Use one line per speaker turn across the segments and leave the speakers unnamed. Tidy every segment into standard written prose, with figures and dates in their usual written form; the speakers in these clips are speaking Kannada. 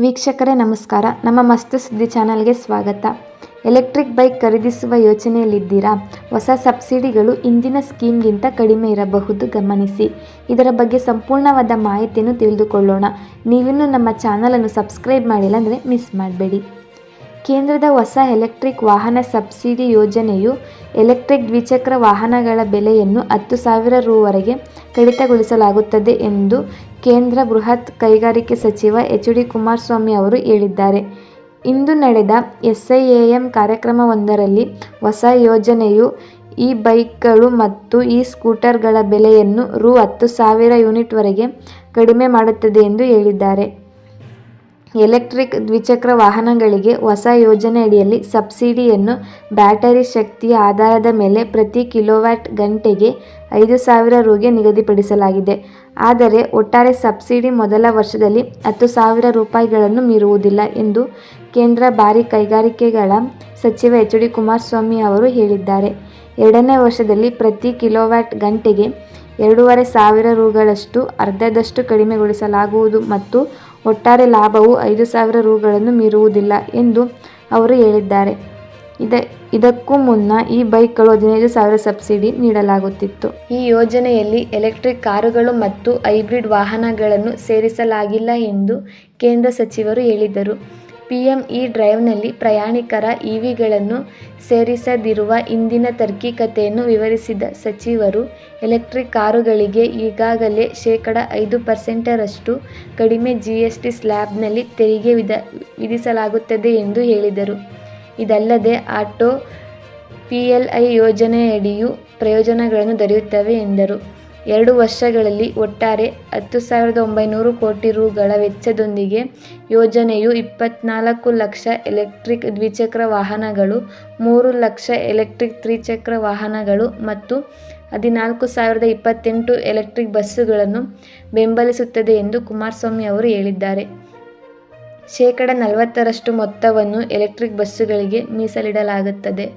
ವೀಕ್ಷಕರೇ ನಮಸ್ಕಾರ. ನಮ್ಮ ಮಸ್ತ್ ಸುದ್ದಿ ಚಾನಲ್ಗೆ ಸ್ವಾಗತ. ಎಲೆಕ್ಟ್ರಿಕ್ ಬೈಕ್ ಖರೀದಿಸುವ ಯೋಚನೆಯಲ್ಲಿದ್ದೀರಾ? ಹೊಸ ಸಬ್ಸಿಡಿಗಳು ಇಂದಿನ ಸ್ಕೀಮ್ಗಿಂತ ಕಡಿಮೆ ಇರಬಹುದು, ಗಮನಿಸಿ. ಇದರ ಬಗ್ಗೆ ಸಂಪೂರ್ಣವಾದ ಮಾಹಿತಿಯನ್ನು ತಿಳಿದುಕೊಳ್ಳೋಣ. ನೀವಿನ್ನೂ ನಮ್ಮ ಚಾನಲನ್ನು ಸಬ್ಸ್ಕ್ರೈಬ್ ಮಾಡಿಲ್ಲ ಅಂದರೆ ಮಿಸ್ ಮಾಡಬೇಡಿ. ಕೇಂದ್ರದ ಹೊಸ ಎಲೆಕ್ಟ್ರಿಕ್ ವಾಹನ ಸಬ್ಸಿಡಿ ಯೋಜನೆಯು ಎಲೆಕ್ಟ್ರಿಕ್ ದ್ವಿಚಕ್ರ ವಾಹನಗಳ ಬೆಲೆಯನ್ನು 10,000 ರುವರೆಗೆ ಕಡಿತಗೊಳಿಸಲಾಗುತ್ತದೆ ಎಂದು ಕೇಂದ್ರ ಬೃಹತ್ ಕೈಗಾರಿಕೆ ಸಚಿವ ಎಚ್. ಡಿ. ಕುಮಾರಸ್ವಾಮಿ ಅವರು ಹೇಳಿದ್ದಾರೆ. ಇಂದು ನಡೆದ SIAM ಕಾರ್ಯಕ್ರಮವೊಂದರಲ್ಲಿ ಹೊಸ ಯೋಜನೆಯು ಈ ಬೈಕ್ಗಳು ಮತ್ತು ಈ ಸ್ಕೂಟರ್ಗಳ ಬೆಲೆಯನ್ನು ರು. 10,000 ಯೂನಿಟ್ವರೆಗೆ ಕಡಿಮೆ ಮಾಡುತ್ತದೆ ಎಂದು ಹೇಳಿದ್ದಾರೆ. ಎಲೆಕ್ಟ್ರಿಕ್ ದ್ವಿಚಕ್ರ ವಾಹನಗಳಿಗೆ ಹೊಸ ಯೋಜನೆಯಡಿಯಲ್ಲಿ ಸಬ್ಸಿಡಿಯನ್ನು ಬ್ಯಾಟರಿ ಶಕ್ತಿಯ ಆಧಾರದ ಮೇಲೆ ಪ್ರತಿ ಕಿಲೋವ್ಯಾಟ್ ಗಂಟೆಗೆ 5,000 ರುಗೆ ನಿಗದಿಪಡಿಸಲಾಗಿದೆ. ಆದರೆ ಒಟ್ಟಾರೆ ಸಬ್ಸಿಡಿ ಮೊದಲ ವರ್ಷದಲ್ಲಿ 10,000 ರೂಪಾಯಿಗಳನ್ನು ಮೀರುವುದಿಲ್ಲ ಎಂದು ಕೇಂದ್ರ ಭಾರೀ ಕೈಗಾರಿಕೆಗಳ ಸಚಿವ ಎಚ್. ಡಿ. ಕುಮಾರಸ್ವಾಮಿ ಅವರು ಹೇಳಿದ್ದಾರೆ. ಎರಡನೇ ವರ್ಷದಲ್ಲಿ ಪ್ರತಿ ಕಿಲೋವ್ಯಾಟ್ ಗಂಟೆಗೆ 2,500 ರುಗಳಷ್ಟು ಅರ್ಧದಷ್ಟು ಕಡಿಮೆಗೊಳಿಸಲಾಗುವುದು ಮತ್ತು ಒಟ್ಟಾರೆ ಲಾಭವು 5,000 ರುಗಳನ್ನು ಮೀರುವುದಿಲ್ಲ ಎಂದು ಅವರು ಹೇಳಿದ್ದಾರೆ. ಇದಕ್ಕೂ ಮುನ್ನ ಈ ಬೈಕ್ಗಳು 15,000 ಸಬ್ಸಿಡಿ ನೀಡಲಾಗುತ್ತಿತ್ತು. ಈ ಯೋಜನೆಯಲ್ಲಿ ಎಲೆಕ್ಟ್ರಿಕ್ ಕಾರುಗಳು ಮತ್ತು ಹೈಬ್ರಿಡ್ ವಾಹನಗಳನ್ನು ಸೇರಿಸಲಾಗಿಲ್ಲ ಎಂದು ಕೇಂದ್ರ ಸಚಿವರು ಹೇಳಿದರು. PM E-ಡ್ರೈವ್ನಲ್ಲಿ ಪ್ರಯಾಣಿಕರ EVಗಳನ್ನು ಸೇರಿಸದಿರುವ ಹಿಂದಿನ ತಾರ್ಕಿಕತೆಯನ್ನು ವಿವರಿಸಿದ ಸಚಿವರು, ಎಲೆಕ್ಟ್ರಿಕ್ ಕಾರುಗಳಿಗೆ ಈಗಾಗಲೇ ಶೇಕಡಾ 5% ಕಡಿಮೆ GST ಸ್ಲ್ಯಾಬ್ನಲ್ಲಿ ತೆರಿಗೆ ವಿಧಿಸಲಾಗುತ್ತದೆ ಎಂದು ಹೇಳಿದರು. ಇದಲ್ಲದೆ ಆಟೋ PLI ಯೋಜನೆಯಡಿಯೂ ಪ್ರಯೋಜನಗಳು ದೊರೆಯುತ್ತವೆ ಎಂದರು. 2 ವರ್ಷಗಳಲ್ಲಿ ಒಟ್ಟಾರೆ 10,900 ಕೋಟಿ ರುಗಳ ವೆಚ್ಚದೊಂದಿಗೆ ಯೋಜನೆಯು 24 ಲಕ್ಷ ಎಲೆಕ್ಟ್ರಿಕ್ ದ್ವಿಚಕ್ರ ವಾಹನಗಳು, 3 ಲಕ್ಷ ಎಲೆಕ್ಟ್ರಿಕ್ ತ್ರಿಚಕ್ರ ವಾಹನಗಳು ಮತ್ತು 14,028 ಎಲೆಕ್ಟ್ರಿಕ್ ಬಸ್ಸುಗಳನ್ನು ಬೆಂಬಲಿಸುತ್ತದೆ ಎಂದು ಕುಮಾರಸ್ವಾಮಿ ಅವರು ಹೇಳಿದ್ದಾರೆ. ಶೇಕಡಾ 40% ಮೊತ್ತವನ್ನು ಎಲೆಕ್ಟ್ರಿಕ್ ಬಸ್ಸುಗಳಿಗೆ ಮೀಸಲಿಡಲಾಗುತ್ತದೆ.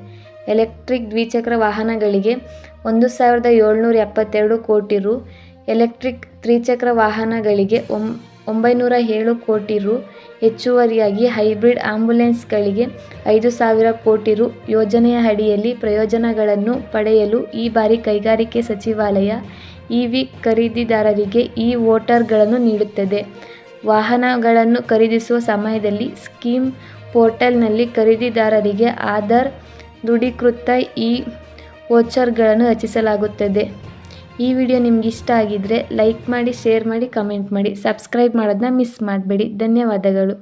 ಎಲೆಕ್ಟ್ರಿಕ್ ದ್ವಿಚಕ್ರ ವಾಹನಗಳಿಗೆ 1,772 ಕೋಟಿ ರು, ಎಲೆಕ್ಟ್ರಿಕ್ ತ್ರಿಚಕ್ರ ವಾಹನಗಳಿಗೆ 907 ಕೋಟಿ ರು, ಹೆಚ್ಚುವರಿಯಾಗಿ ಹೈಬ್ರಿಡ್ ಆಂಬ್ಯುಲೆನ್ಸ್ಗಳಿಗೆ 5,000 ಕೋಟಿ ರು. ಯೋಜನೆಯ ಅಡಿಯಲ್ಲಿ ಪ್ರಯೋಜನಗಳನ್ನು ಪಡೆಯಲು ಈ ಬಾರಿ ಕೈಗಾರಿಕೆ ಸಚಿವಾಲಯ EV ಖರೀದಿದಾರರಿಗೆ ಇ-ವೋಚರ್ಗಳನ್ನು ನೀಡುತ್ತದೆ. ವಾಹನಗಳನ್ನು ಖರೀದಿಸುವ ಸಮಯದಲ್ಲಿ ಸ್ಕೀಮ್ ಪೋರ್ಟಲ್ನಲ್ಲಿ ಖರೀದಿದಾರರಿಗೆ ಆಧಾರ್ ದೃಢೀಕೃತ ಇ-ವೋಚರ್ಗಳನ್ನು ರಚಿಸಲಾಗುತ್ತದೆ. ಈ ವಿಡಿಯೋ ನಿಮ್ಗೆ ಇಷ್ಟ ಆಗಿದ್ರೆ ಲೈಕ್ ಮಾಡಿ, ಶೇರ್ ಮಾಡಿ, ಕಮೆಂಟ್ ಮಾಡಿ. ಸಬ್ಸ್ಕ್ರೈಬ್ ಮಾಡೋದನ್ನ ಮಿಸ್ ಮಾಡಬೇಡಿ. ಧನ್ಯವಾದಗಳು.